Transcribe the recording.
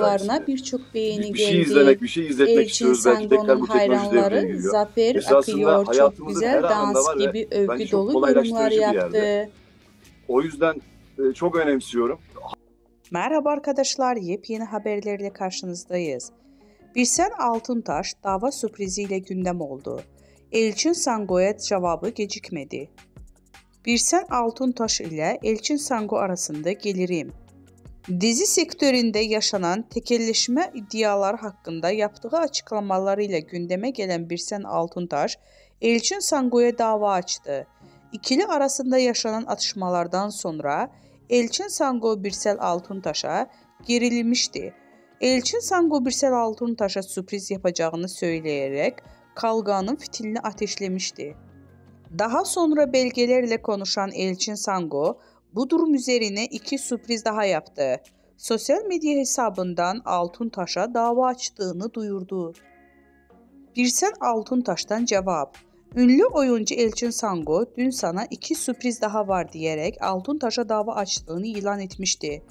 paylaştıklarına birçok beğeni Bir şey geldi. izlemek, bir şey izletmek Elçin istiyoruz. Belki tekrar Sango'nun bu teknoloji devreye hayranları giriyor. "Zafer Esasında akıyor, çok hayatımızın her güzel anında dans" var ve gibi bence övgü çok dolu yorumlar kolaylaştırıcı bir yerde. yaptı. O yüzden çok önemsiyorum. Merhaba arkadaşlar, yepyeni haberlerle karşınızdayız. Birsen Altıntaş dava sürpriziyle gündem oldu. Elçin Sango'ya cevabı gecikmedi. Birsen Altıntaş ile Elçin Sango arasında gelirim. Dizi sektöründe yaşanan tekelleşme iddiaları hakkında yaptığı açıklamalarıyla gündeme gelen Birsen Altıntaş, Elçin Sango'ya dava açtı. İkili arasında yaşanan atışmalardan sonra Elçin Sango Birsel Altıntaş'a gerilmişti. Elçin Sango Birsel Altıntaş'a sürpriz yapacağını söyleyerek kavganın fitilini ateşlemişti. Daha sonra belgelerle konuşan Elçin Sango, bu durum üzerine iki sürpriz daha yaptı. Sosyal medya hesabından Altıntaş'a dava açtığını duyurdu. Birsen Altıntaş'tan cevap. Ünlü oyuncu Elçin Sango dün sana iki sürpriz daha var diyerek Altıntaş'a dava açtığını ilan etmişti.